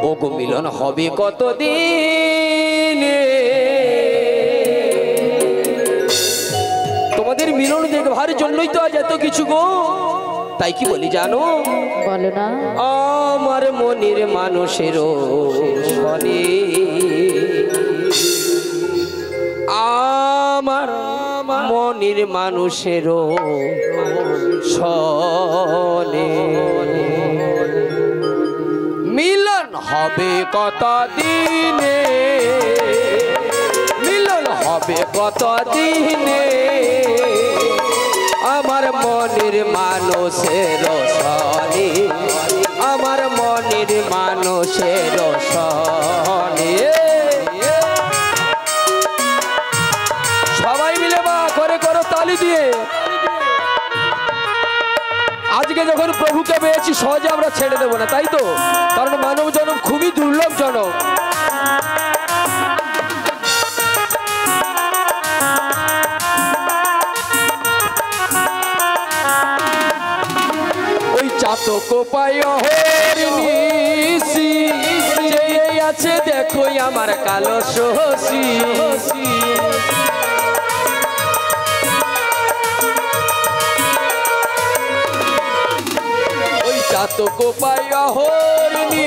ওগো মিলন হবে কতদিন তোমাদের মিলন দেখবার জন্যই তো আজ এত কিছু গো তাই কি বলি জানো বলো না আমার মনের মানুষের শনি আমার মনের মানুষের শনি মিলন হবে কতদিনে মিলন হবে কতদিনে আমার মনের মানুষের শনি আমার মনের মানুষের শনি সবাই মিলে বা করে করো তালি দিয়ে আজকে যখন প্রভুকে পেয়েছি সহজে আমরা ছেড়ে দেবো না তাই তো কারণ মানব জনম খুবই দুর্লভ জনম ওই চাতক পায় হরিণী আছে দেখো আমার কালো শশী ওই চাতক পায় হরিণী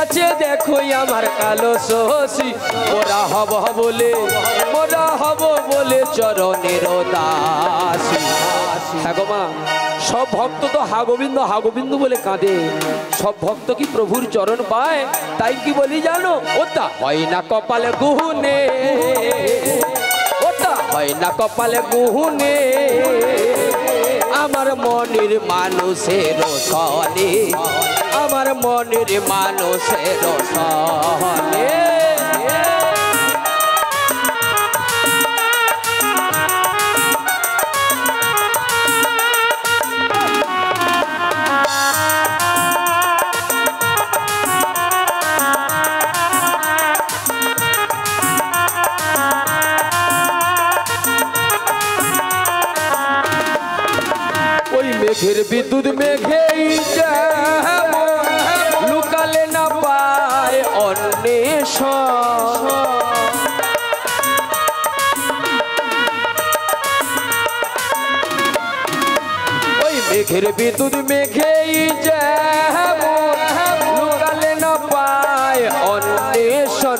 আছে দেখো আমার কালো শশী মোরা হব বলে চরণের দাসী হ্যাঁ গো মা সব ভক্ত তো হা গোবিন্দ বলে কাঁদে সব ভক্ত কি প্রভুর চরণ পায় তাই কি বলি জানো ওটা হয় না কপালে গুহুনে ওটা হয় না কপালে গুহুনে আমার মনের মানুষের শনি আমার মনের মানুষের শনি মেঘের বিদ্যুৎ মেঘেই লুকালে না পায় অন্বেষণ ওই মেঘের বিদ্যুৎ মেঘেই লুকালে না পায় অন্বেষণ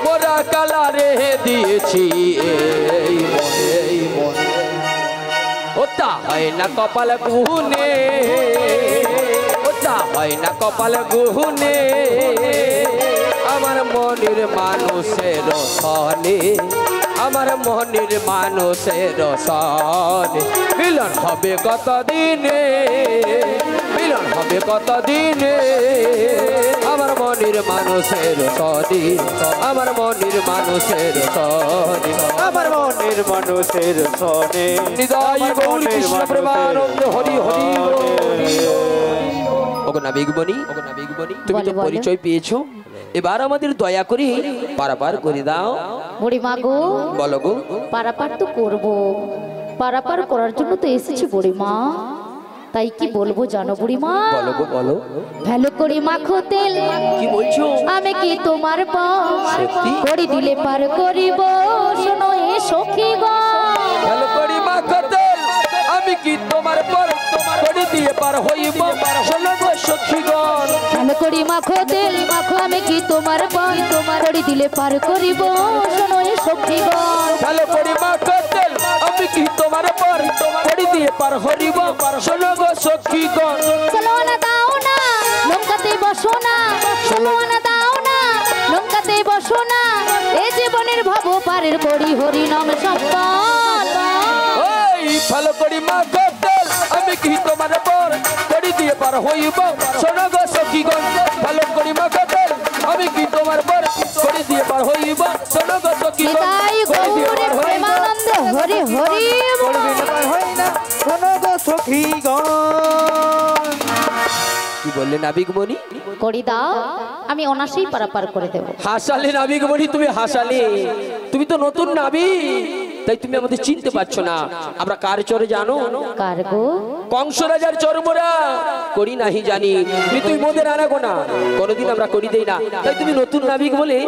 মোরা কালারে দিয়েছি এই মনে ওটা হয় না কপাল গুহুনে ওটা হয় না কপাল গুহুনে আমার মনের মানুষের শনি আমার মনের মানুষের শনি মিলন হবে কতদিনে মিলন হবে কতদিনে আমার মনের মানুষের শনি আমার মনের মানুষের শনি আমার মনের মানুষের শনি নিদাই গৌর কৃষ্ণ প্রেমানন্দ হরি হরি ওগো নাবিকমণি তুমি তো পরিচয় পেয়েছো এবার আমাদের দয়া করে পারাপার করে দাও বুড়িমা গো বলো গো পারাপার তো করবো পারাপার করার জন্য তো এসেছি বুড়িমা তাই কি বলবো জানো বুড়িমা বলো গো বলো ভালো করে মাখো তেল কি বলছো আমি কি তোমার সত্যি করে দিলে পার করিব শোনো এ সখী গো ভালো করে মাখো তেল আমি কি তোমার পর করে দিয়ে পার হইব শোনো গো সখীগণ ভালো করে মাখো তেল মাখো আমি কি তোমার করে দিলে পার করিব শোনো এ সখী গো ভালো করে মাখো তেল আমি কি তোমার পর করে দিয়ে পার হইব শোনো গো সখীগণ চলো না দাও না লঙ্কাতে বসো না চলো না দাও না লঙ্কাতে বসো না এই জীবনের ভব পারের করি হরি নাম সপ্তাহ ওই ভালো করে মাখো তেল আমি কি তোমার পর করে দিয়ে পার হইব শোনো গো সখীগণ ভালো করে মাখো তেল আমি কি তোমার পর করে দিয়ে পার হইব শোনো গো সখীগণ করে দিয়ে পার হইব হরি হরি করে দিয়ে পার হই না শোনো গো সখীগণ কি বললেন নাবিকমণি করি দাও আমি অনাসেই পারাপার করে দেব হাসালে নাবিকমণি তুমি হাসালে তুমি তো নতুন নাবিক তাই তুমি আমাদের চিনতে পারছো না। আমরা কার চরে জানো? কার গো? কংস রাজার চরমরা করি নাহি জানি, তুই মোদের আনাগো না, কোনোদিন আমরা করি দেই না। তাই তুমি নতুন নাবিক বলে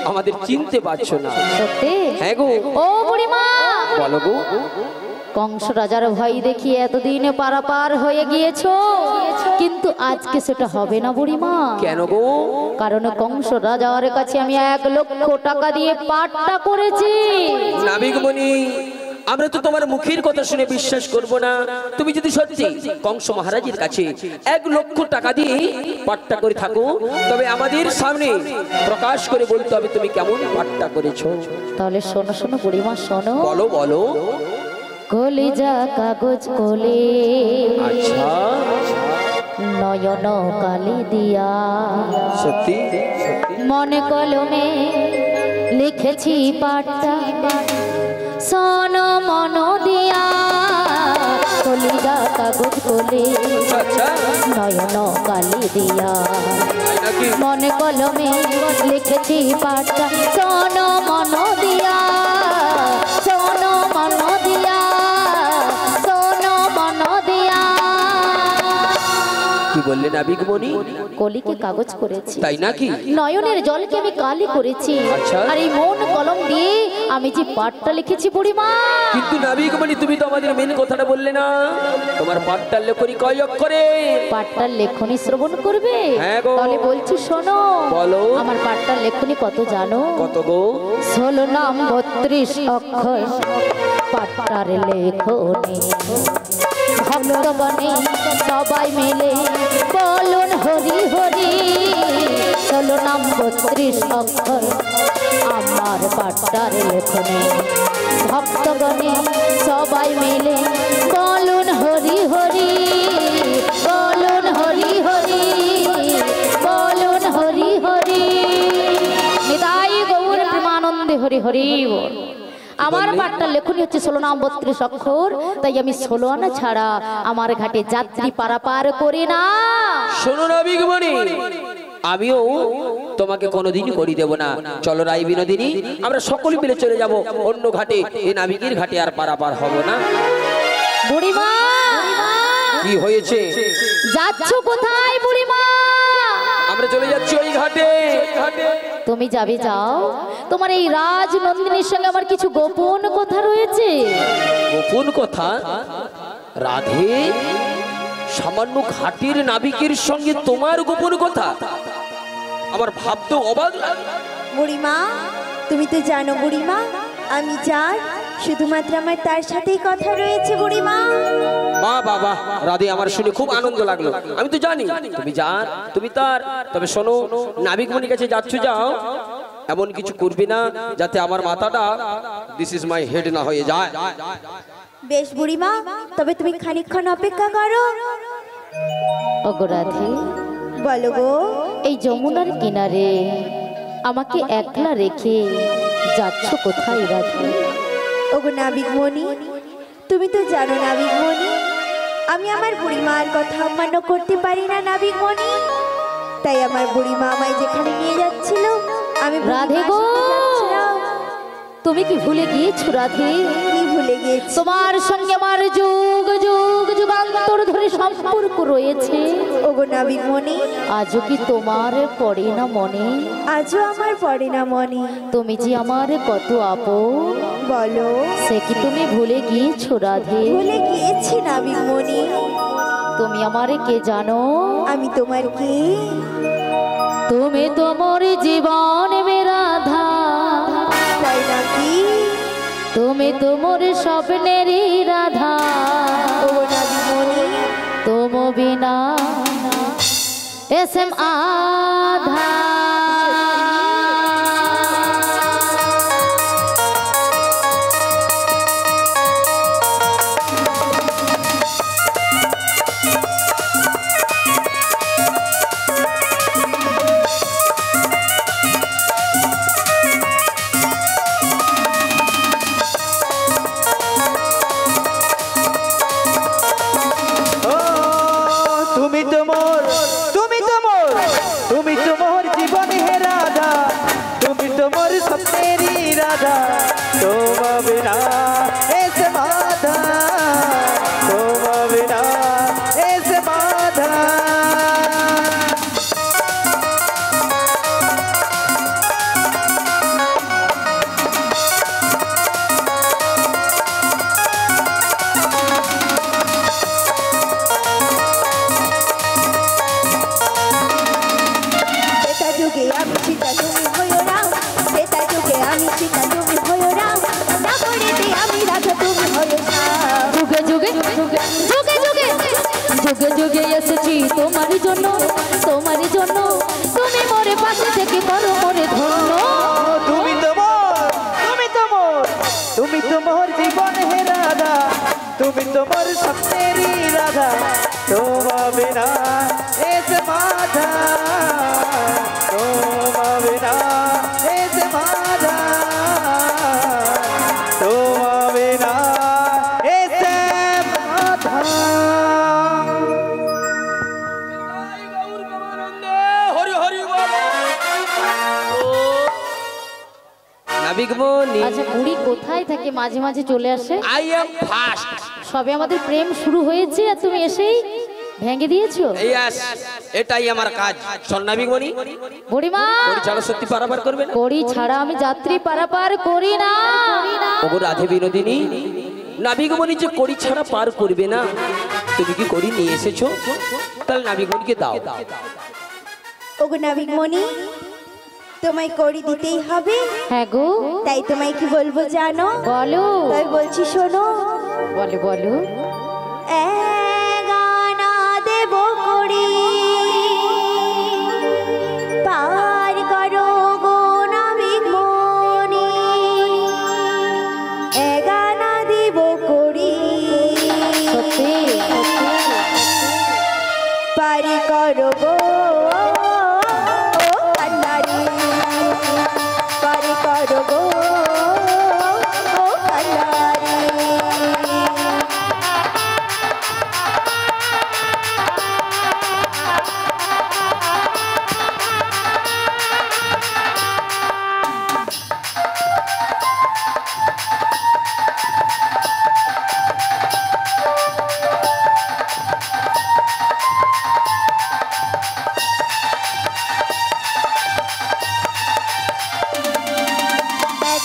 আমাদের চিনতে পারছো না। সত্যি? হ্যাঁ গো। ও বুড়িমা বলো গো। কংস রাজার ভয় দেখিয়ে এতদিন পারাপার হয়ে গিয়েছো, কিন্তু আজকে সেটা হবে না বুড়িমা। কেন গো? কারণ কংস রাজার কাছে আমি 1 লক্ষ টাকা দিয়ে পাট্টা করেছি। নাবিকমণি, আমরা তো তোমার মুখের কথা শুনে বিশ্বাস করব না। তুমি যদি সত্যি কংস মহারাজের কাছে 1 লক্ষ টাকা দিয়ে পাট্টা করে থাকো, তবে আমাদের সামনে প্রকাশ করে বলতে হবে তুমি কেমন পাট্টা করেছো। তাহলে শোনো শোনো বুড়িমা শোনো। বলো বলো। কলিজা কাগজ কোলে, আচ্ছা নয়ন কালি দিয়া, সত্যি মনে কলমে লিখেছি পাট্টা, শোন মন দিয়া। কলিজা কাগজ কোলে, আচ্ছা নয়ন কালি দিয়া, মনে কলমে লিখেছি পাট্টা, শোন মন দিয়া, শোন মন দিয়া, শোন মন দিয়া। কি বললে নাবিকমণি? কলিকে কাগজ করেছি, তাই নাকি? নয়নের জলকে আমি কালি করেছি, আচ্ছা। আর এই মন কলম দিয়ে আমি যে পাটটা লিখেছি বুড়িমা। কিন্তু নাবিকমণি, তুমি তো আমাদের মেন কথাটা বললে না। তোমার পাট্টার লেখনি কয় অক্ষরে? পাট্টার লেখনি শ্রবণ করবে? হ্যাঁ গো। তাহলে বলছি শোনো। বলো। আমার পাট্টার লেখনি কত জানো? কত গো? 16 নাম 32 অক্ষর পাট্টার লেখনি। ভক্তগণে সবাই মিলে বলুন হরি হরি। 16 নাম 32 অক্ষর আমার পাট্টার লেখনি। ভক্তগণে সবাই মিলে বলুন হরি হরি, বলুন হরি হরি, বলুন হরি হরি। নিতাই গৌর প্রেমানন্দে হরি হরি বল। আমার পাট্টার লেখনি হচ্ছে 16 নাম 32 অক্ষর, তাই আমি 16 আনা ছাড়া আমার ঘাটে যাত্রী পারাপার করি না। শোনো নাবিকমণি, আমিও তোমাকে কোনোদিনই করি দেব না। চলো রাই বিনোদিনী, আমরা সকলে মিলে চলে যাব অন্য ঘাটে, এই নাবিকের ঘাটে আর পারাপার হব না। বুড়িমা, কি হয়েছে? যাচ্ছ কোথায় বুড়িমা? আমরা চলে যাচ্ছি ওই ঘাটে। তুমি যাবে যাও, তোমার এই রাজনন্দিনীর সঙ্গে আমার কিছু গোপন কথা রয়েছে। গোপন কথা? রাধে, সামান্য ঘাটের নাবিকের সঙ্গে তোমার গোপন কথা? আমার ভাবতে অবাক লাগে। বুড়িমা, তুমি তো জানো বুড়িমা, আমি যার শুধুমাত্র আমার তার সাথেই কথা রয়েছে বুড়িমা। বাহ বাহ বাহ রাধে, আমার শুনে খুব আনন্দ লাগলো। আমি তো জানি তুমি যার, তুমি তার। তবে শোনো, নাবিকমণির কাছে যাচ্ছ, যাও, এমন কিছু করবি না যাতে আমার মাথাটা দিস ইজ মাই হেড না হয়ে যায়। বেশ বুড়িমা, তবে তুমি খানিকক্ষণ অপেক্ষা করো। ওগো রাধে, বলো গো। এই যমুনার কিনারে আমাকে একলা রেখে যাচ্ছ কোথায় রাধে? ওগো নাবিকমণি, তুমি তো জানো নাবিকমণি, আমি আমার বুড়িমার কথা অমান্য করতে পারি না নাবিকমণি। তাই আমার বুড়িমা আমায় যেখানে নিয়ে যাচ্ছিল আমি রাধে গো, তুমি কি ভুলে গিয়েছো রাধে? কি ভুলে গিয়েছি? তোমার সঙ্গে আমার যুগ যুগ যুগান্তর ধরে সম্পর্ক রয়েছে। ওগো নাবিকমণি, আজও কি তোমার পড়ে না মনে? আজও আমার পড়ে না মনে। তুমি যে আমার কত আপন, বলো। সে কি তুমি ভুলে গিয়েছো রাধে? ভুলে গিয়েছি নাবিকমণি। তুমি আমারে কে জানো? আমি তোমার কে? তুমি তো মোর জীবন রাধা, তাই নাকি? তুমি তো মোর স্বপ্নেরই রাধা। ও নাবিকমণি, তুম বিনা এসএম আধা। तुम्हारी सपनेरी राधा तुम बिना জন্য তোমার জন্য তুমি মোরে পাশে থেকে করো মোরে ধন্য তুমি তো মোর জীবন হে রাধা তুমি তো মোর স্বপ্নেরই রাধা তোমা বিনা এ সমাধা তোমা বিনা এ সমাধা তোমা বিনা এ সমাধা। হরি হরি বল। নাবিকমণি, আচ্ছা বুড়ি কোথায় থাকে মাঝে মাঝে চলে আসে? I am fast. সবে আমাদের প্রেম শুরু হয়েছে আর তুমি এসেই ভেঙে দিয়েছো। ইয়েস, এটাই আমার কাজ। শোন নাবিকমণি, বুড়িমা, কড়ি ছাড়া সত্যি পারাপার করবে না? কড়ি ছাড়া আমি যাত্রী পারাপার করি না। ওগো রাধে বিনোদিনী, নাবিকমণি যে কড়ি ছাড়া পার করবে না, তুমি কি কড়ি নিয়ে এসেছো? তাহলে নাবিকমণিকে দাও। ওগো নাবিকমণি, তোমায় কড়ি দিতেই হবে। হ্যাঁ গো, তাই তোমায় কি বলবো জানো? বলো। তাই বলছি শোনো। বলো বলো। গানা দেব কড়ি পার করো গো নাবিকমণি, গানা দেব কড়ি সত্যি পার করো গো কান্নারি, পার করো গো কান্নারি।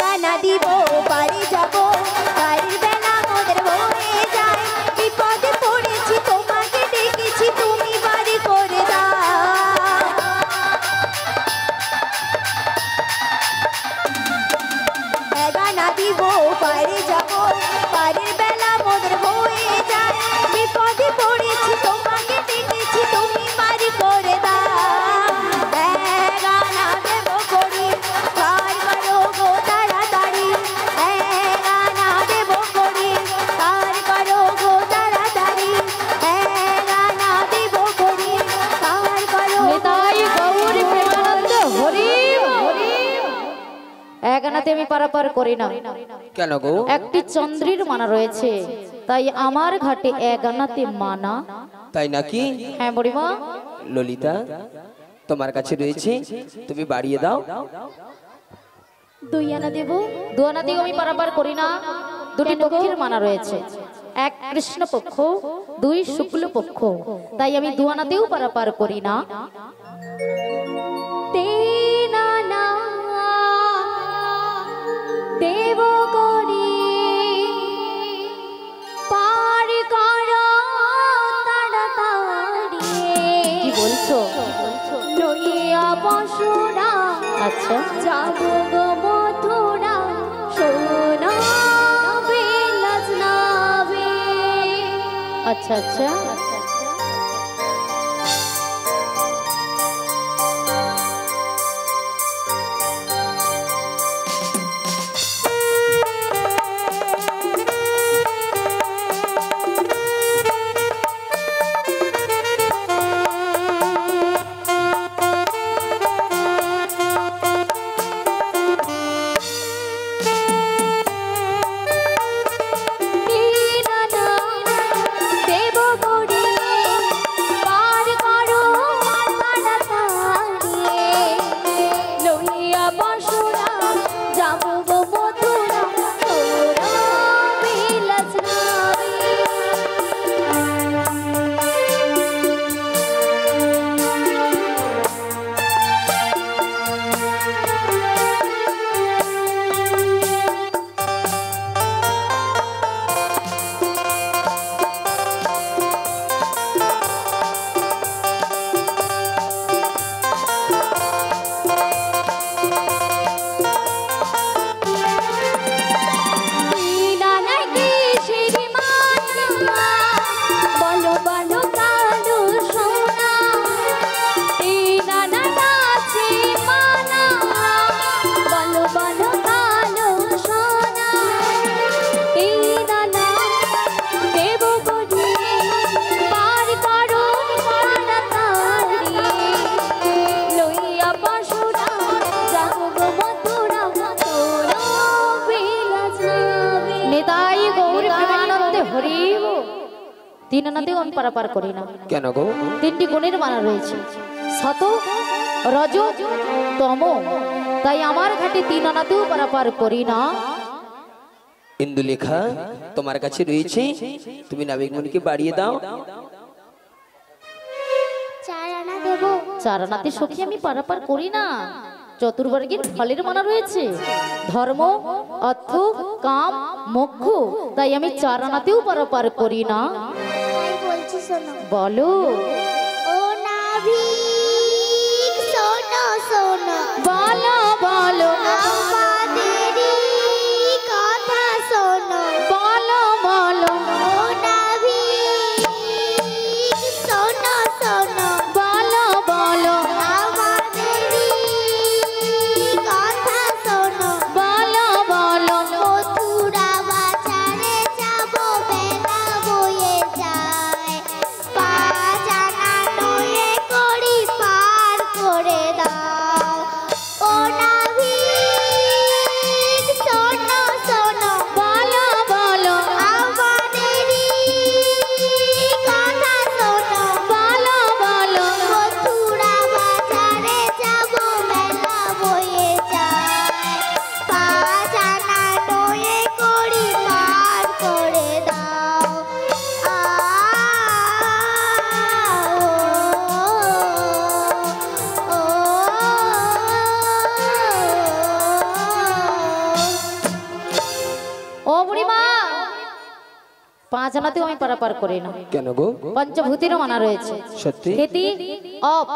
গানা দিব পারি যাব, বাড়ির বেলা মোদের হয়ে যায়, বিপদে পড়েছি তোমাকে ডেকেছি তুমি বাড়ি করে দাও। গানা দিব পারি যাব, বাড়ির বেলা মোদের হয়ে যায়, বিপদে পড়েছি তোমাকে ডেকেছি তুমি বাড়ি করে দাও। গানা দেব করি পার করো গো তাড়াতাড়ি, গানা দেব করি পার করো গো তাড়াতাড়ি, গানা দেব করি পার করো। নিতাই গৌর প্রেমানন্দ হরি হরি। এগানাতে আমি পারাপার করি না। কেন গো? একটি চন্দ্রীর মানা রয়েছে, তাই আমার ঘাটে এগানাতে মানা। তাই নাকি? হ্যাঁ বুড়িমা। ললিতা, তোমার কাছে রয়েছে, তুমি বাড়িয়ে দাও। দুই আনা দেব। দুয়ানা দিকে আমি পারাপার করি না। দুটি পক্ষের মানা রয়েছে, এক কৃষ্ণ পক্ষ, দুই শুক্ল পক্ষ, তাই আমি দুয়ানাতেও পারাপার করি না। তেনা না দেব করি পার করো তাড়াতাড়ি। কি বলছো? লইয়া বসুরা আচ্ছা যাব গো মথুরা, সোনা বেলাজ নাবে। আচ্ছা আচ্ছা। তেনা না দেব করি তিন আনাতেও আমি পারাপার করি না। কেন গো? তিনটি গুণের মানা রয়েছে, সত, রজ, তম, তাই আমার ঘাটে তিন আনাতেও পারাপার করি না। ইন্দুলেখা, তোমার কাছে রয়েছে, তুমি নাবিকমণিকে বাড়িয়ে দাও। 4 আনা দেবো। 4 আনাতে সখী আমি পারাপার করি না। চতুর্বর্গের ফলের মানা রয়েছে, ধর্ম, অর্থ, কাম, মোক্ষ, তাই আমি 4 আনাতেও পারাপার করি না। তাই বলছি শোনো। বলো। ও নাবিক শোনো শোনো, বলো বলো আমাদেরই কথা শোনো। বলো বলো ও নাবিক শোনো শোনো, বলো বলো আমাদেরই কথা শোনো। বলো বলো মথুরা বাজারে যাবো, বেলা বয়ে যায়, 5 আনা নয়ে করি পার করে দাও। ও নাবিক শোনো শোনো, বলো বলো আমাদেরই কথা শোনো। বলো বলো মথুরা বাজারে যাবো, বেলা বয়ে যায়, 5 আনা নয়ে করি পার করে দাও। ও বুড়িমা, 5 আনাতেও আমি পারাপার করি না। কেন গো? পঞ্চভূতিরও মানা রয়েছে, সত্যি? খেতি, অপ,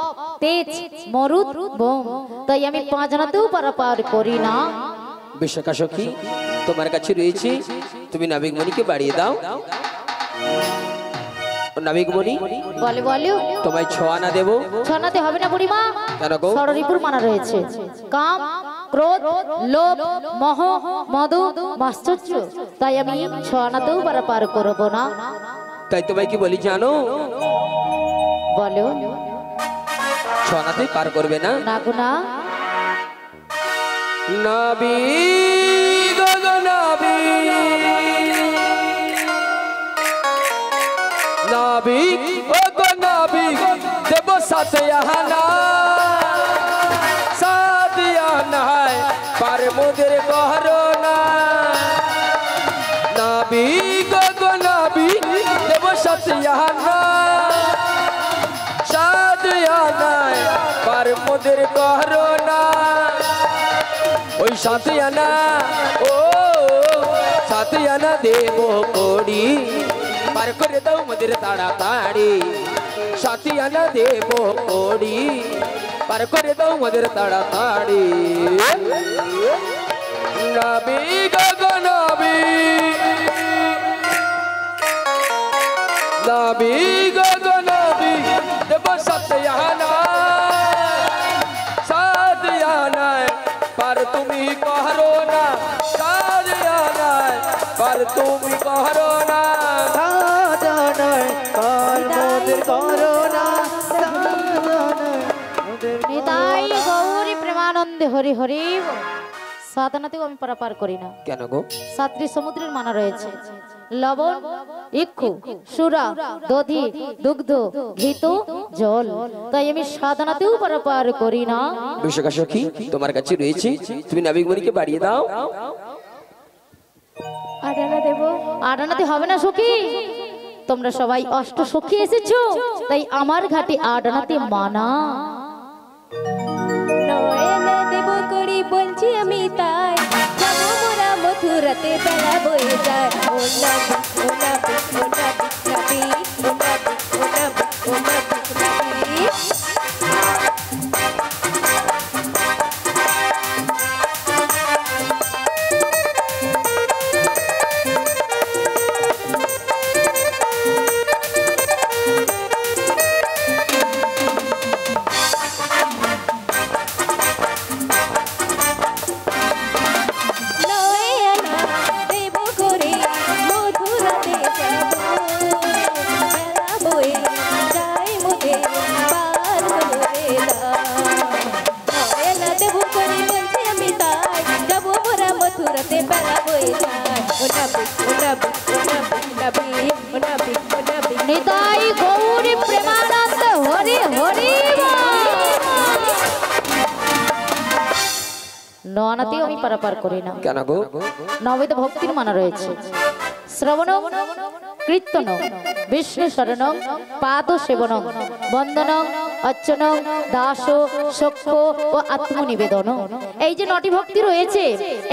তেজ, মরুদ, বোম, তাই আমি 5 আনাতেও পারাপার করি না। বিশাখা সখী, তোমার কাছে রয়েছে, তুমি নাবিকমণিকে বাড়িয়ে দাও। নাবিকমণি, বলে বলো। তোমায় 6 আনা দেবো। 6 আনাতে হবে না বুড়িমা, কেন গো? ষড়রিপুর মানা রয়েছে, কাম, ক্রোধ, লোভ, মোহ, মদ, মাশ্চর্য, তাই আমি 6 আনাতেও পারাপার করব না। তাই তোমায় কি বলি জানো? বলো। 6 আনাতে পার করবে না। না গো না। নাবিক গো নাবিক, নাবিক ও গো নাবিক, দেব 7 আনা, 7 আনায় পার মোদের করোনা। নাবিক গো নাবিক, দেব 7 আনা, 7 আনায় পার মোদের করোনা। ওই 7 আনা, ও 7 আনা দেব করি, পার করে দাও মোদের তাড়াতাড়ি। 7 আনা দেব করি, পার করে দাও মোদের তাড়াতাড়ি। নাবিক গো নাবিক, নাবিক গো নাবিক, দেব 7 আনা, 7 আনায় পার তুমি করো না, 7 আনায় পার তুমি করো না। সাজানায় পার মোদের করোনা, সাজানায় মোদের নিতাই গৌরী প্রেমানন্দে হরি হরি। 7 আনাতেও আমি পারাপার করি না। কেন গো? 7টি সমুদ্রের মানা রয়েছে, লবণ, ইক্ষু, সুরা, দধি, দুগ্ধ, ঘৃত, জল, তাই আমি 7 আনাতেও পারাপার করি না। বিশাখা সখী, তোমার কাছে রয়েছে, তুমি নাবিকমণিকে বাড়িয়ে দাও। 8 আনা দেবো। 8 আনাতে হবে না সখী, তোমরা সবাই অষ্ট সখী এসেছো, তাই আমার ঘাটে 8 আনাতে মানা। 9 আনা দেবো করি বলছি আমি, তাই যাবো মোরা মথুরাতে, বেলা বয়ে যায়। ও নাবিক ও নাবিক ও নাবিক নাবিক, ও নাবিক ও নাবিক ও নাবিক নাবিক। নয়নাতেও আমি পারাপার করি না। কেন গো? নববিধ ভক্তির মানা রয়েছে। শ্রবণ কীর্তন বিষ্ণু শরণং পাদ সেবনং বন্দনং অর্চনং দাস সখ্য ও আত্মনিবেদন। এই যে নটি ভক্তি রয়েছে,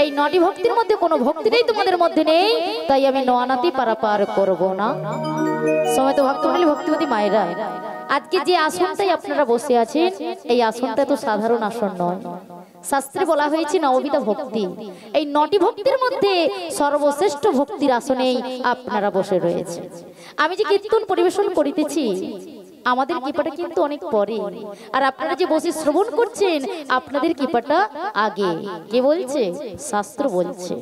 এই নটি ভক্তির মধ্যে কোনো ভক্তিটাই তোমাদের মধ্যে নেই, তাই আমি নয়নাতে পারাপার করব না। সময় তো ভক্তমণ্ডলী ভক্তিমতী মায়েরা, আজকে যে আসনটাই আপনারা বসে আছেন, এই আসনটা তো সাধারণ আসন নয়। শাস্ত্রে বলা হয়েছে নববিধ ভক্তি, এই নটি ভক্তির মধ্যে সর্বশ্রেষ্ঠ ভক্তির আসনেই আপনারা বসে রয়েছে। আমি যে কীর্তন পরিবেশন করিতেছি, আমাদের কৃপাটা কিন্তু অনেক পরে, আর আপনারা যে বসে শ্রবণ করছেন আপনাদের কৃপাটা আগে। কে বলছে? শাস্ত্র বলছে।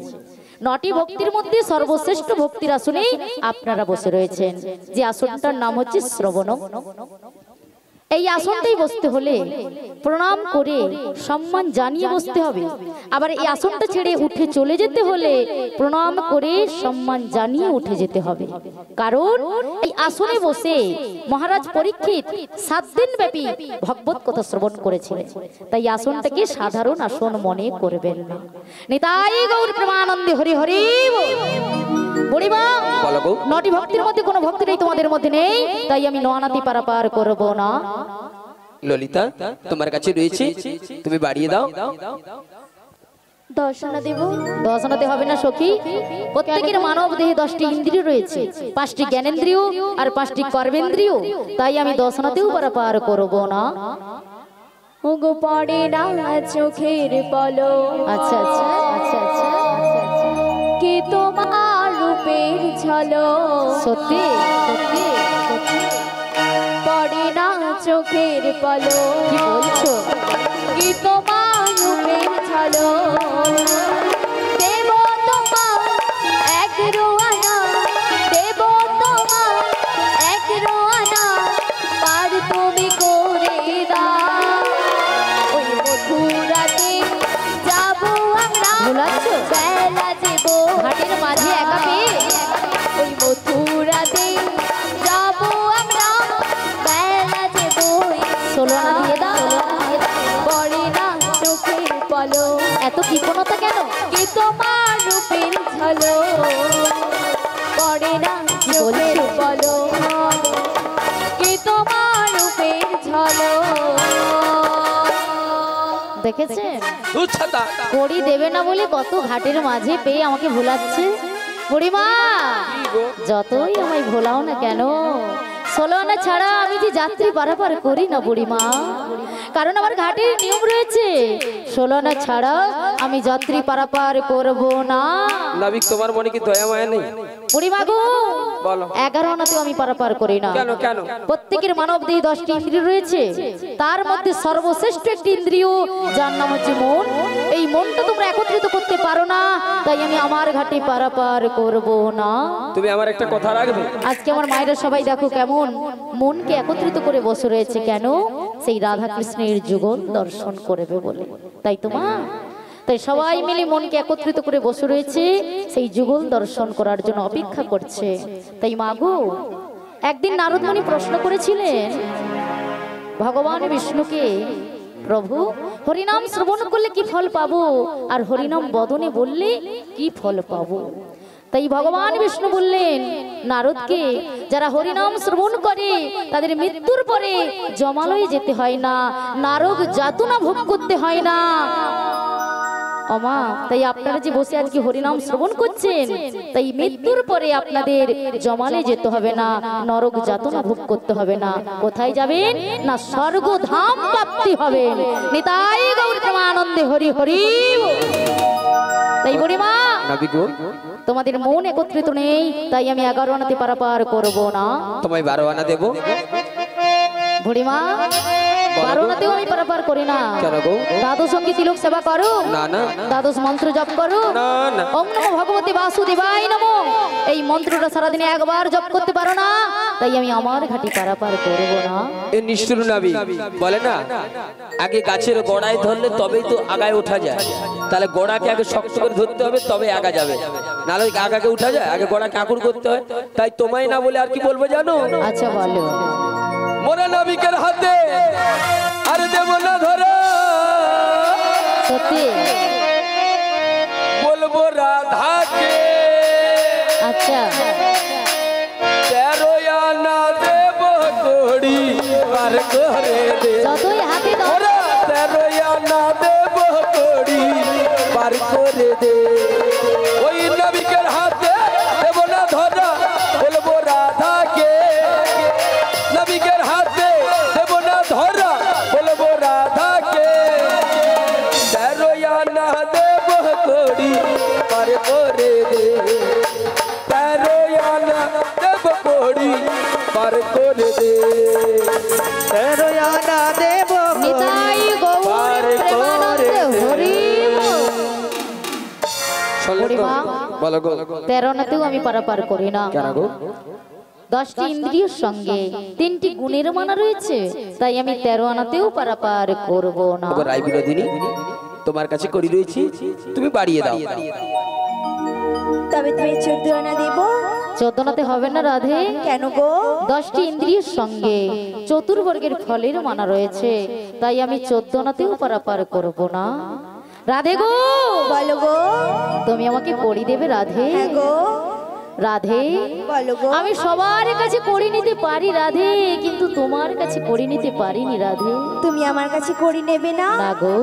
নটি ভক্তির মধ্যে সর্বশ্রেষ্ঠ ভক্তির আসনেই আপনারা বসে রয়েছেন, যে আসনটার নাম হচ্ছে শ্রবণ। এই আসনটাই বসতে হলে প্রণাম করে সম্মান জানিয়ে বসতে হবে, আবার এই আসনটা ছেড়ে উঠে চলে যেতে হলে প্রণাম করে সম্মান জানিয়ে উঠে যেতে হবে। কারণ এই আসনে বসে মহারাজ পরীক্ষিত 7 দিন ব্যাপী ভগবত কথা শ্রবণ করেছিলেন, তাই আসনটাকে সাধারণ আসন মনে করবেন না। নিতাই গৌর প্রেমানন্দে হরি হরি বুড়িমা, নটি ভক্তির মধ্যে কোনো ভক্তি নেই তোমাদের মধ্যে নেই, তাই আমি নয়নাতে পারাপার করব না। ললিতা তোমার কাছে রয়েছে, তুমি বাড়িয়ে দাও। দর্শনা দেব? দর্শনাতে হবে না সখী, প্রত্যেকের মানব দেহে 10টি ইন্দ্রিয় রয়েছে, 5টি জ্ঞানেন্দ্রিয় আর 5টি কর্মেন্দ্রিয়, তাই আমি দর্শনাতেও পারাপার করব না। ওগো পড়ে না চোখের পলো, আচ্ছা আচ্ছা আচ্ছা আচ্ছা, কে তোমার রূপের ঝলক, সত্যি সত্যি সত্যি পড়ে না চোখের পলো, কি বলছো? কে তোমার রূপের ঝলক, দেব তোমার এক রোয়ানা, দেব তোমার এক রোয়ানা, পার তুমি করে দাও। ওই মধুরাতে যাবো আমরা, ভুলাচ্ছ? বেলা দেব ঘাটের মাঝে একা পেয়ে ওই মথুরাতে যাবো আমরা, বেলা দেব 16 আনা দিয়ে দাও। পড়ে না চোখের পলো, এত কৃপণতা কেন? কে তোমার রূপের ঝলক, পড়ে না চোখের পলো, কে তোমার রূপের ঝলক। দেখেছেন দুচ্ছাতা কড়ি দেবে না বলে কত ঘাটের মাঝে পেয়ে আমাকে ভোলাচ্ছে। বুড়িমা, যতই আমায় ভোলাও না কেন, 16 আনা ছাড়া আমি যে যাত্রী পারাপার করি না বুড়িমা, কারণ আমার ঘাটের নিয়ম রয়েছে, 16 আনা ছাড়া আমি যাত্রী পারাপার করব না। নাবিক তোমার মনে কি দয়া মায়া নেই? বুড়িমা গো, বলো। 11 আনাতেও আমি পারাপার করি না। কেন কেন? প্রত্যেকের মানব দেহে 10টি ইন্দ্রিয় রয়েছে, তার মধ্যে সর্বশ্রেষ্ঠ একটি ইন্দ্রিয় যার নাম হচ্ছে মন। এই মনটা তোমরা একত্রিত করতে পারো না, তাই আমি আমার ঘাটে পারাপার করব না। তুমি আমার একটা কথা রাখবে? আজকে আমার মায়েরা সবাই দেখো কেমন মনকে একত্রিত করে বসে রয়েছে, কেন? সেই রাধা কৃষ্ণের যুগল দর্শন করবে বলে, তাই তো মা? তাই সবাই মিলে মনকে একত্রিত করে বসে রয়েছে, সেই যুগল দর্শন করার জন্য অপেক্ষা করছে। তাই মাগো, একদিন নারদমণি প্রশ্ন করেছিলেন ভগবান বিষ্ণুকে, প্রভু হরিনাম শ্রবণ করলে কি ফল পাবো, আর হরিনাম বদনে বললে কি ফল পাবো? তাই ভগবান বিষ্ণু বললেন নারদকে, যারা হরিনাম শ্রবণ করে তাদের মৃত্যুর পরে জমালয়ে যেতে হয় না, নারক যাতনা ভোগ করতে হয় না। অমা, তাই আপনারা যে বসে আজকে হরিনাম শ্রবণ করছেন, তাই মৃত্যুর পরে আপনাদের জমালে যেতে হবে না, নরক যাতনা ভোগ করতে হবে না। কোথায় যাবেন না? স্বর্গধাম প্রাপ্তি হবে। নিতাই গৌর প্রেমানন্দে হরি হরি। তাই বুড়িমা, তোমাদের মন একত্রিত নেই, তাই আমি 11 আনাতে পারাপার করব না। তোমায় 12 আনা দেবো। বুড়িমা, 12 আনাতেও আমি পারাপার করি না। কেন গো? দ্বাদশ সঙ্গে তিলক সেবা করো, না না, দ্বাদশ মন্ত্র জপ করো, না না, ওম নমো ভগবতে বাসুদেবায় নমো, এই মন্ত্রটা সারাদিনে একবার জপ করতে পারো না, তাই আমি আমার ঘাটি পারাপার করব না। এ নিষ্ঠুর নাবিক বলে না, আগে গাছের গোড়ায় ধরলে তবেই তো আগায় ওঠা যায়, তাহলে গোড়াকে আগে শক্ত করে ধরতে হবে, তবে আগা যাবে, নাহলে আগাকে উঠা যায়? আগে গোড়াকে আঁকুড় করতে হয়। তাই তোমায় না বলে আর কি বলবো জানো? আচ্ছা বলো। মোরা নাবিকের হাতে আর দেব না ধরা, সত্যি পার করে দে যতই হাতে দাও ওরা 13 আনা দেব করি পার করে দে ওই নবিকের হাতে দেব না ধরা বলবো রাধাকে নবিকের হাতে দেব না ধরা বলবো রাধাকে 13 আনা দেব করি পার করে দে 13 আনা দেব করি পার করে দে 13 আনা দেব নিতাই গৌর প্রেমানন্দে হরি বুড়িমা বলো গো 13 নাতেও আমি পারাপার করি না কেন গো 10টি ইন্দ্রিয়ের সঙ্গে 3টি গুণের মানা রয়েছে তাই আমি 13 আনাতেও পারাপার করব না ওগো রায় বিনোদিনী তোমার কাছে করি রয়েছি তুমি বাড়িয়ে দাও তবে তুমি 14 আনা দেব 14 নাতে হবে না রাধে কেন গো 10টি ইন্দ্রিয়ের সঙ্গে চতুর্বর্গের ফলের মানা রয়েছে তাই আমি 14 নাতেও পারাপার করব না রাধে গো বলো গো তুমি আমাকে করি দেবে রাধে হ্যাঁ গো রাধে বলো গো আমি সবার কাছে করি নিতে পারি রাধে কিন্তু তোমার কাছে করি নিতে পারিনি রাধে তুমি আমার কাছে করি নেবে না না গো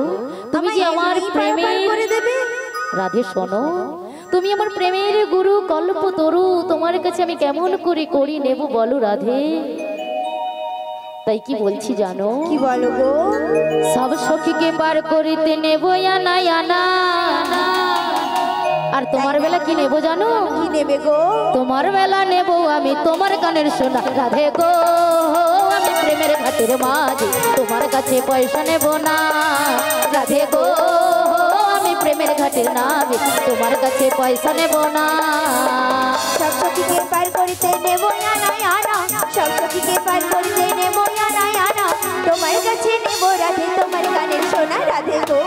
তুমি যে আমার এমনিই পারাপার প্রেমের করে দেবে রাধে শোনো তুমি আমার প্রেমের গুরু কল্পতরু তোমার কাছে আমি কেমন করে করি নেব বলো রাধে তাই কি বলছি জানো কি বলো গো সব সখীকে পার করিতে নেব আনা আনা আর তোমার বেলা কি নেব জানো কি নেবে গো তোমার বেলা নেব আমি তোমার কানের সোনা রাধে গো আমি প্রেমের ঘাটের মাঝি তোমার কাছে পয়সা নেব না রাধে গো আমি প্রেমের ঘাটের নামে তোমার কাছে পয়সা নেব না সব সখীকে পার করিতে নেব আনা আনা সব সখীকে পার করিতে নেব আনা আনা তোমার কাছে নেব রাধে তোমার কানের সোনা রাধে গো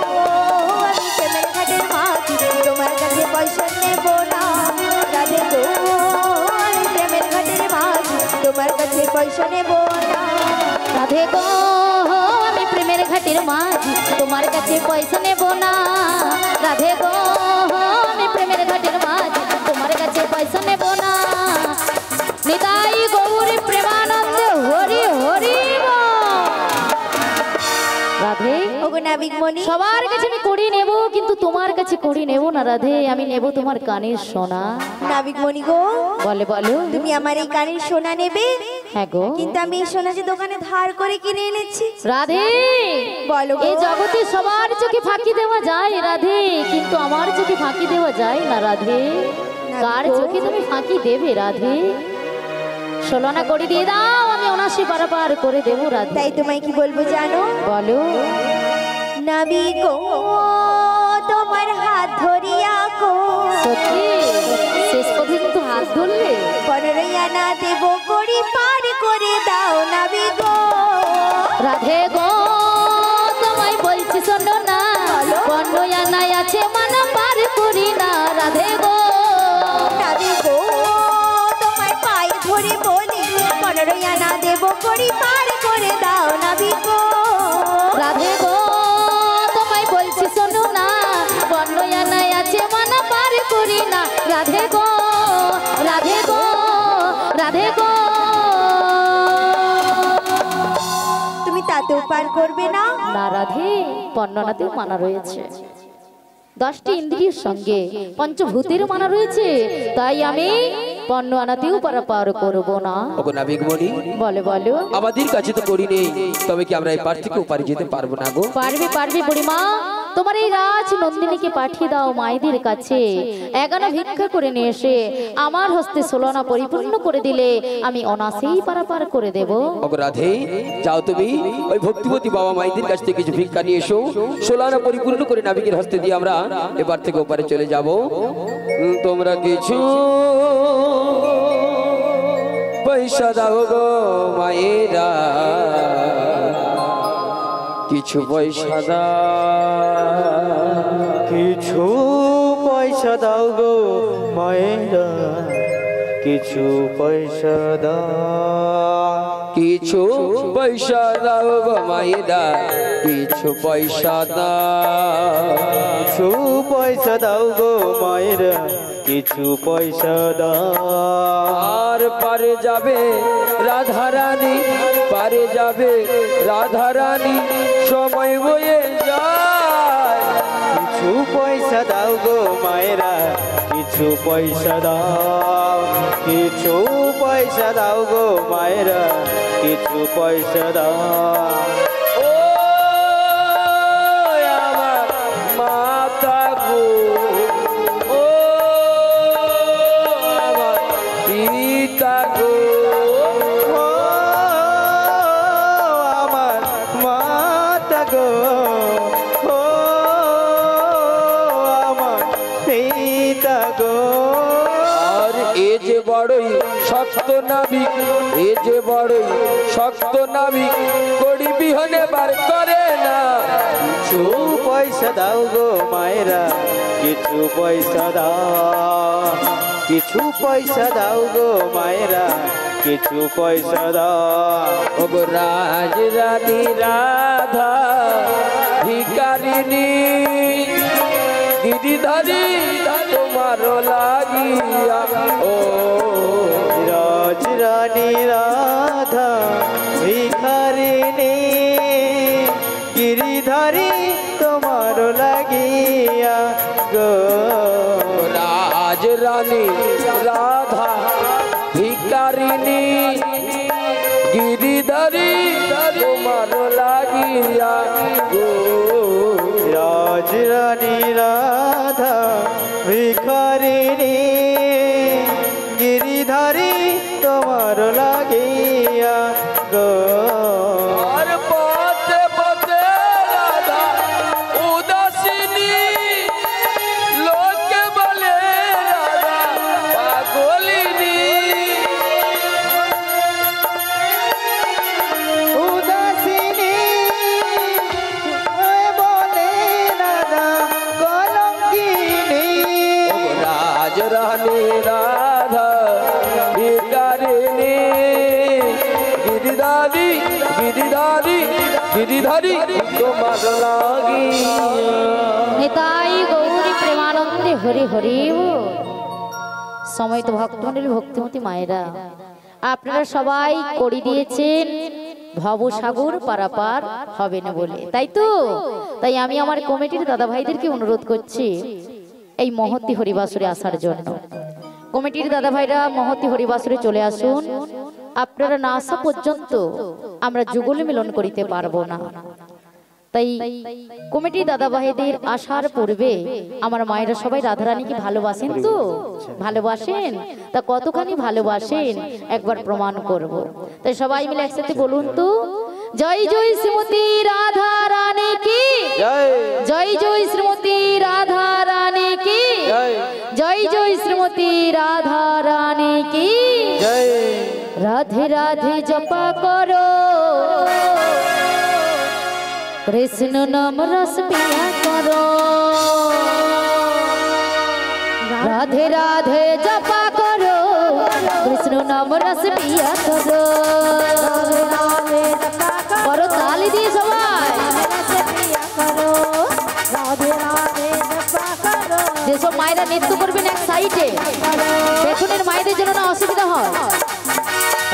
আমি প্রেমের ঘাটের মাঝি তোমার কাছে পয়সা নেব না রাধে গো আমি প্রেমের ঘাটের মাঝি তোমার কাছে পয়সা নেব না রাধে গো আমি প্রেমের ঘাটের মাঝি তোমার কাছে পয়সা নেব না রাধে গো আমি প্রেমের ঘাটের মাঝি তোমার কাছে পয়সা নেব না নিতাই গৌর প্রেমানন্দ হরি হরি রাধে ওগো নাবিকমণি সবার কাছে আমি করি নেব কিন্তু তোমার কাছে করি নেব না রাধে আমি নেব তোমার কানের সোনা নাবিকমণি গো বলে বলো তুমি আমার এই কানের সোনা নেবে হ্যাঁ গো কিন্তু আমি এই সোনা যে দোকানে ধার করে কিনে এনেছি রাধে বলো গো। এই জগতে সবার চোখে ফাঁকি দেওয়া যায় রাধে কিন্তু আমার চোখে ফাঁকি দেওয়া যায় না রাধে কার চোখে তুমি ফাঁকি দেবে রাধে 16 আনা করে দিয়ে দাও আমি 79 পারাপার করে দেব রাধে তাই তোমায় কি বলবো জানো বলো নাবি গো তোমার হাত ধরিয়া গো সত্যি শেষ পর্যন্ত হাত ধরলে 15 আনা দেব করি পার করে দাও নাবি গো রাধে গো তোমায় বলছি শোনো না 15 আনায় আছে মানা পার করি না রাধে গো নাবি গো তোমায় পায়ে ধরে বলি 15 আনা দেব করি পার করে দাও নাবি গো রাধে গো তোমায় বলছি শোনো না 15 আনায় আছে মানা পার করি না রাধে গো রাধে গো রাধে গো তুমি তাতেও পার করবে না না রাধে 15 আনাতেও মানা রয়েছে 10টি ইন্দ্রিয়ের সঙ্গে পঞ্চভূতের মানা রয়েছে তাই আমি 15 আনাতেও পারাপার করব না ওগো নাবিকমণি বলে বলো আমাদের কাছে তো করি নেই তবে কি আমরা এই পার থেকে ওপারে যেতে পারবো না গো পারবে পারবে বুড়িমা তোমার এই রাজ নন্দিনীকে পাঠিয়ে দাও মায়েদের কাছে 11 ভিক্ষা করে নিয়ে এসে আমার হস্তে 16 আনা পরিপূর্ণ করে দিলে আমি অনাসেই পারাপার করে দেব ওগো রাধে যাও তুমি ওই ভক্তিবতী বাবা মাইদের কাছ থেকে কিছু ভিক্ষা নিয়ে এসো 16 আনা পরিপূর্ণ করে নাবিকের হস্তে দিয়ে আমরা এবার থেকে ওপারে চলে যাব তোমরা কিছু পয়সা দাও গো মায়েরা কিছু পয়সা দাও কিছু পয়সা দাও গো মায়েরা কিছু পয়সা দাও কিছু পয়সা দাও গো মায়েরা কিছু পয়সা দাও কিছু পয়সা দাও গো মায়েরা কিছু পয়সা দাও। আর পারে যাবে রাধারানী, পারে যাবে রাধারানী, সময় বয়ে যায়। কিছু পয়সা দাও গো মায়েরা, কিছু পয়সা দাও, কিছু পয়সা দাও গো মায়েরা, কিছু পয়সা দাও। ও আমার মাতা গো, ও আমার পিতা গো, ও আমার মাতা গো, ও আমার পিতা গো। আর এ যে বড়ই শক্ত নাবিক, এ যে বড়ই শক্ত নাবিক, কড়ি বিহনে বার করে না। কিছু পয়সা দাও গো মায়েরা, কিছু পয়সা দাও, কিছু পয়সা দাও গো মায়েরা, কিছু পয়সা দাও। ও গো রাজ রানী রাধা ভিকারিনী, গিরিধারী তোমার লাগিয়া। ও রাজ রানী রাধা ভিখারিণী, গিরিধারী তোমার লাগিয়া গো। রাজ রানী রাধা ভিকারিনী, গিরিধারী তোমার লাগিয়া গো। রাজ রানী রাধা ভিখারিণী, গিরিধারী তোমার লাগিয়া গো। আর পথে পথে রাধা উদাসিনী, লোকে বলে রাধা পাগলিনী। উদাসিনী বলে রাধা কলঙ্কিনী। ও রাজ রানী রাধা ভিকারিনী, গিরিধারী গিরিধারী গিরিধারী তোমার লাগিয়া। নিতাই গৌরী প্রেমানন্দে হরি হরি বল। সময় তো ভক্তমণ্ডলী ভক্তিমতী মায়েরা, আপনারা সবাই করি দিয়েছেন ভবসাগর পারাপার হবে না বলে, তাই তো? তাই আমি আমার কমিটির দাদা ভাইদেরকে অনুরোধ করছি এই মহতী হরিবাসরে আসার জন্য। কমিটির দাদা ভাইরা মহতী হরিবাসরে চলে আসুন। আপনারা না আসা পর্যন্ত আমরা যুগল মিলন করিতে পারবো না। তাই কমিটির দাদা ভাইদের আসার পূর্বে আমার মায়েরা সবাই রাধারানীকে ভালোবাসেন তো? ভালোবাসেন? তা কতখানি ভালোবাসেন একবার প্রমাণ করব। তাই সবাই মিলে একসাথে বলুন তো, জয় জয় শ্রীমতী রাধা রানী কি জয়, জয় জয় শ্রীমতী রাধা রানী কি জয়, জয় জয় শ্রীমতী রাধা রানী কি জয়। রাধে রাধে জপা করো, কৃষ্ণ নাম রস পিয়া করো। রাধে রাধে জপা করো, কৃষ্ণ নাম রস পিয়া করো। করো তালি দিয়ে সবাই। যেসব মায়েরা নৃত্য করবেন এক সাইডে, পেছনের মায়েদের জন্য না অসুবিধা হয়।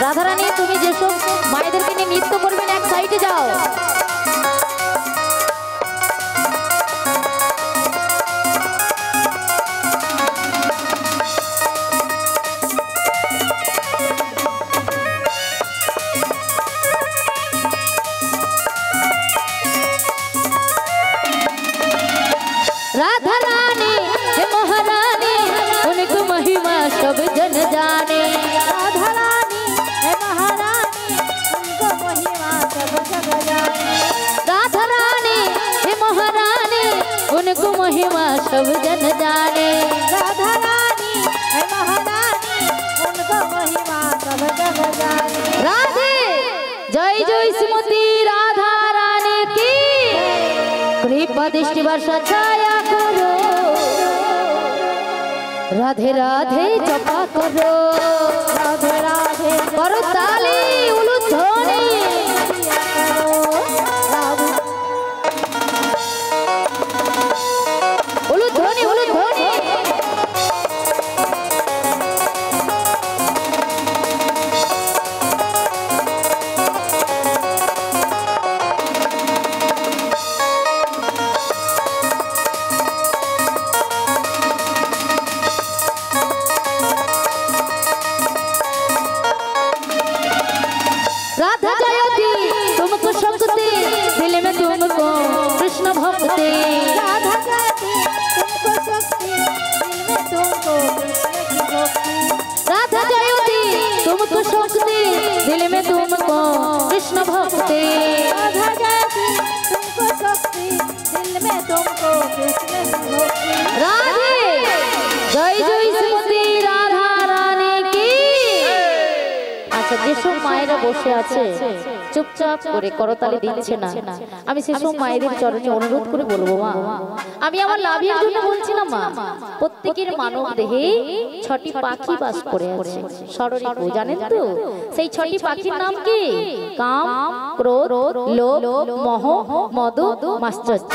রাধারানী তুমি যেসব মায়েদেরকে নিয়ে নৃত্য করবেন এক সাইডে যাও। राधा रानी हे महारानी, उनको महिमा सब जन जाने। राधा रानी हे महारानी, उनको महिमा सब जग जाने। राधा रानी हे महारानी, उनको महिमा सब जन जाने। राधा रानी हे महारानी, उनको महिमा सब जग जाने। राधे जय जय श्रीमती राधा रानी की कृपा दृष्टि वर्षा छाया करो। राधे राधे जपा करो, राधे राधे करो ताली उलुध्वनि। उलुध्वनि उलुध्वनि। বসে আছে চুপচাপ করে করতালি দিচ্ছে না, আমি সেসব মায়েদের চরণে অনুরোধ করে বলবো মা, আমি আমার লাভের জন্য বলছি না মা, প্রত্যেকের মানব দেহে 6টি পাখি বাস করে আছে ষড়রিপু, জানেন তো? সেই 6টি পাখির নাম কি? কাম, ক্রোধ, লোভ, মোহ, মদ, মাশ্চর্য।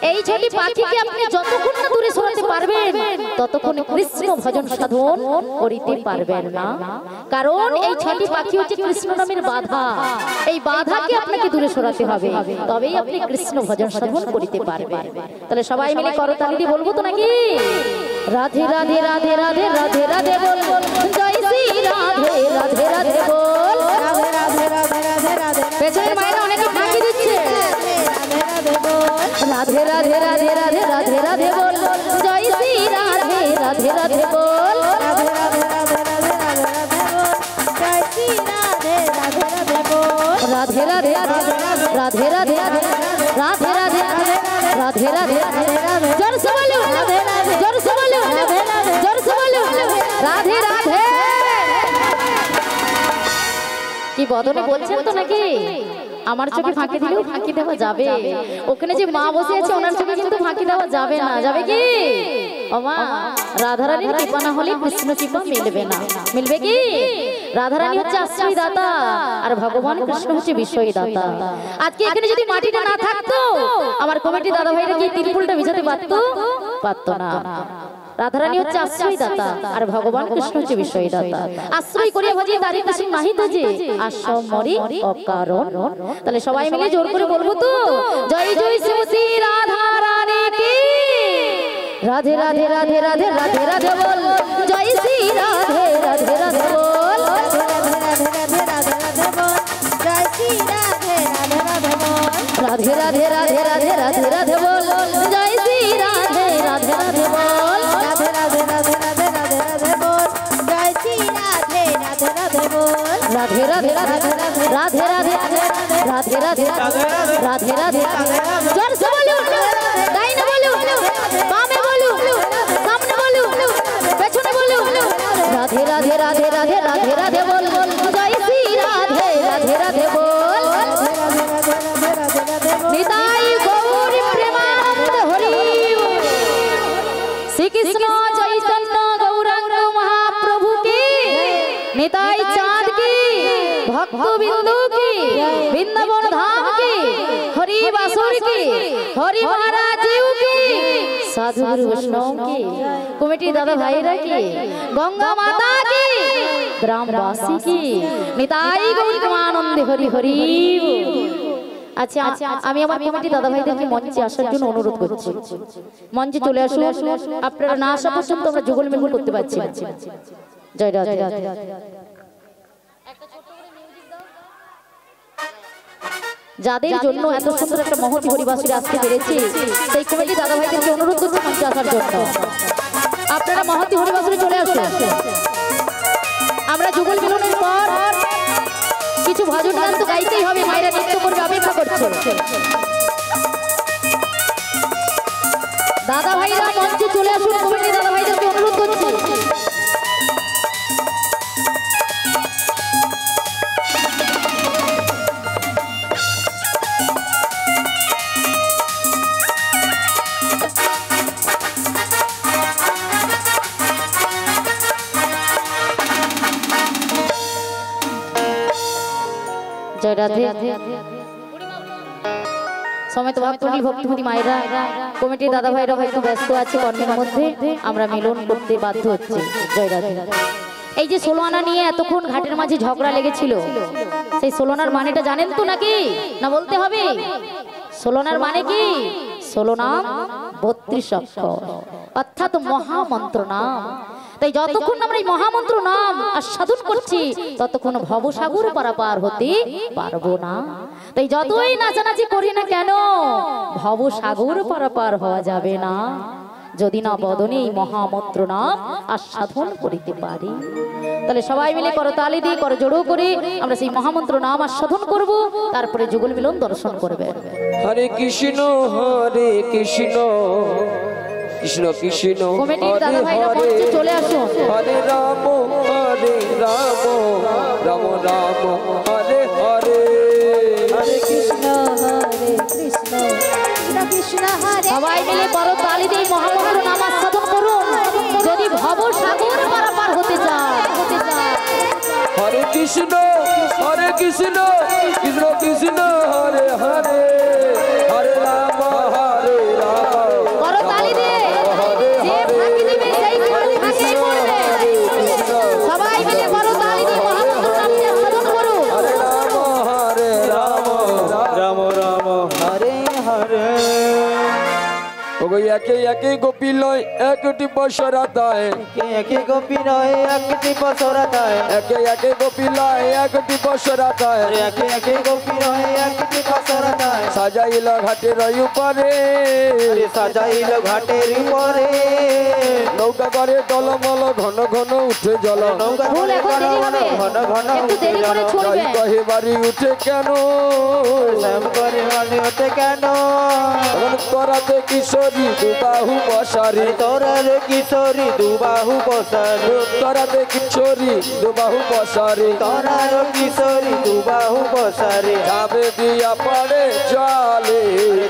এই 6টি পাখিকে আপনি যতক্ষণ না দূরে সরাতে পারবেন ততক্ষণ কৃষ্ণ ভজন সাধন করিতে পারবেন না, কারণ এই 6টি পাখি হচ্ছে কৃষ্ণ নামের বাধা। এই বাধাকে আপনাকে দূরে সরাতে হবে, তবেই আপনি কৃষ্ণ ভজন সাধন করিতে পারবেন। তাহলে সবাই মিলে করতালি দিয়ে বলবো তো নাকি? রাধে রাধে রাধে রাধে রাধে রাধে বল, জয় শ্রী রাধে রাধে রাধে বল, রাধে রাধে রাধে রাধে রাধে। পেছনের মায়েরা অনেকে ফাঁকি দিচ্ছে। রাধে রাধে রাধে রাধে রাধে রাধে বল, জয় শ্রী রাধে রাধে রাধে বল, রাধে রাধে রাধে রাধে রাধে রাধে বল, জয় শ্রী রাধে রাধে রাধে বল, রাধে রাধে রাধে রাধে রাধে রাধে রাধে রাধে রাধে। জোর से बोलो राधे राधे, जोर से बोलो राधे राधे, जोर से बोलो राधे राधे। কি বদনে বলছেন তো নাকি? আমার চোখে ফাঁকি দিলেও ফাঁকি দেওয়া যাবে, ওখানে যে মা বসে আছে ওনার চোখে কিন্তু ফাঁকি দেওয়া যাবে না, যাবে কি? ও মা, রাধারানীর কৃপা না হলে কৃষ্ণ কৃপা মিলবে না, মিলবে কি? রাধারানী হচ্ছে আশ্রয় দাতা আর ভগবান কৃষ্ণ হচ্ছে বিশ্বই দাতা। আজকে এখানে যদি মাটিটা না থাকতো আমার কমিটি দাদা ভাইরা কি তিরপুলটা বিছাতে পারতো? পারতো না। রাধারানী হচ্ছে আশ্রয় দাতা আর ভগবান কৃষ্ণ হচ্ছে বিশ্বই দাতা। আশ্রয় করিয়া ভজি তারি কৃষ্ণ নাহি তো যে আশ্রম মরি অকারণ। তাহলে সবাই মিলে জোর করে বলবো তো, জয় জয় শ্রীমতী রাধা রানী কি, রাধে রাধে রাধে রাধে রাধে রাধে বল, জয় শ্রী রাধে রাধে রাধে বল, রাধে রাধে রাধে রাধে রাধে বল, জয় শ্রী রাধে রাধে রাধে বল, রাধে রাধে রাধে রাধে রাধে রাধে বল, জয় শ্রী রাধে রাধে রাধে বল, রাধে রাধে রাধে রাধে রাধে রাধে বল, জয় শ্রী রাধে রাধে রাধে বল, রাধে রাধে রাধে রাধে রাধে রাধে রাধে রাধে রাধে। জোর से बोलो, दाहिने बोलो, बामे बोलो, सामने बोलो, পেছনে बोलो, राधे राधे राधे राधे राधे राधे बोल, जय श्री राधे राधे राधे बोल, निताई गौर प्रेमानंद हरि श्री कृष्ण चैतन्य गौरांग महाप्रभु की, निताई चाँद की, भक्त बिंदु की, वृंदावन धाम की, हरि बासुर की, हरि महाराज जी की, साधु गुरु वैष्णव की, कमेटी दादा भाईरा की, गंगा माता की, ग्रामवासी की, निताई गौर प्रेमानंद हरि हरि। আচ্ছা, আমি আমার কমিটি দাদা ভাইদেরকে মঞ্চে আসার জন্য অনুরোধ করছি, মঞ্চে চলে আসুন। আপনারা না আসা পর্যন্ত আমরা যুগল মেঘল করতে পারছি না। জয় রাধে রাধে। যাদের জন্য এত সুন্দর একটা মহতি হরিবাসীরা আসতে পেরেছে সেই কমিটি দাদা ভাইদেরকে অনুরোধ করছি মঞ্চে আসার জন্য। আপনারা মহতি হরিবাসীরা চলে আসুন। আমরা যুগল মিলনের পর কিছু ভজন গান তো গাইতেই হবে, মায়েরা নৃত্য করবে, অপেক্ষা করছে। দাদা ভাইরা মঞ্চে চলে আসুন, কমিটি দাদা ভাইদেরকে অনুরোধ করছি। জয় রাধে। সমেত ভক্তমণ্ডলী ভক্তিমতী মায়েরা, কমিটির দাদা ভাইরা হয়তো ব্যস্ত আছে কর্মের মধ্যে, আমরা মিলন করতে বাধ্য হচ্ছে। জয় রাধে। এই যে 16 আনা নিয়ে এতক্ষণ ঘাটের মাঝে ঝগড়া লেগেছিল, সেই 16 আনার মানেটা জানেন তো নাকি? না বলতে হবে? 16 আনার মানে কি? 16 নাম 32 অক্ষর, অর্থাৎ মহামন্ত্র নাম। তাই যতক্ষণ আমরা এই মহামন্ত্র নাম আস্বাদন করছি ততক্ষণ ভবসাগর পারাপার হতে পারবো না। তাই যতই নাচানাচি করি না কেন ভবসাগর পারাপার হওয়া যাবে না যদি না বদনে এই মহামন্ত্র নাম আস্বাদন করিতে পারি। তাহলে সবাই মিলে করতালি দিয়ে করজোড়ো করে আমরা সেই মহামন্ত্র নাম আস্বাদন করব, তারপরে যুগল মিলন দর্শন করবে। হরে কৃষ্ণ কৃষ্ণ কৃষ্ণ কমিটির হরে দাদা ভাইরা হরে মঞ্চে চলে আসুন। হরে রাম রাম রাম হরে হরে হরে কৃষ্ণ কৃষ্ণ কৃষ্ণ হরে। সবাই মিলে বড় তালি দিয়ে মহামন্ত্র নাম আস্বাদন করুন যদি ভব সাগর পারাপার হতে চায়। হরে কৃষ্ণ কৃষ্ণ কৃষ্ণ হরে হরে হরে রাম বড় তালি দিয়ে যে ফাঁকি দিবে সেই ফাঁকি পড়বে। সবাই মিলে বড় তালি দিয়ে মহামন্ত্র নামটি আস্বাদন করুন। হরে রাম রাম রাম হরে হরে। একে একে গোপী লয় একটি বসরাতায় একে গোপী নয় একটি বসরাতায় একে একে গোপী লয় একটি বসরাতায় একে একে গোপী নয় একটি বসরাতায় সাজাইল ঘাটের উপরে সাজাইল ঘাটের উপরে নৌকা করে টলমল ঘন ঘন উঠে জল নৌকা ফুল এখন দেরি হবে, ঘন ঘন একটু দেরি করে ছুড়বে। কহে বাড়ি উঠে কেন শ্যাম করে মানে ওঠে কেন তখন করাতে কিশোরী দুবাহু বসারি তোরার কিশোরী দুবাহু বসারি করাতে কিশোরী দুবাহু বসারি তোরার কিশোরী দুবাহু বসারি যাবে দিয়া পড়ে জলে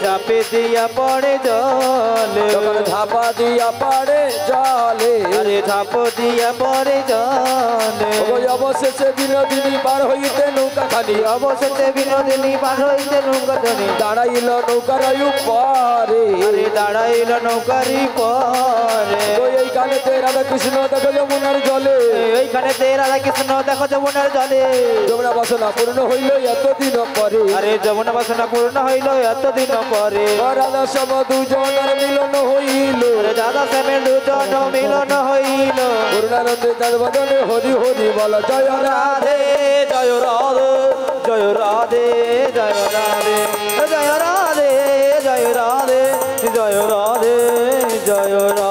ঝাঁপে দিয়া পড়ে জলে তখন ধাপা দিয়া পড়ে জলে আরে ঝাঁপ দিয়া পড়ে জলে ওই অবশেষে বিনোদিনী পার হইতে নৌকা খানি অবশেষে বিনোদিনী পার হইতে নৌকা ধনি দাঁড়াইল নৌকার উপরে আরে দাঁড়াইল নৌকারি পরে ওই এই গানেতে রাধা কৃষ্ণ দেখো যমুনার জলে এইখানে তে রাধা কৃষ্ণ দেখো যমুনার জলে যমুনা বাসনা পূর্ণ হইল এতদিন পরে আরে যমুনা বাসনা পূর্ণ হইল এতদিন পরে রাধা সব দুজনের মিলন হইল দাদা শ্যামের দুজন মিলন হইল করুণানন্দে তার বদনে হরি হরি বল জয় রাধে জয় রাধে জয় রাধে জয় রাধে জয় রাধে জয় রাধে জয় রাধে জয় রাধে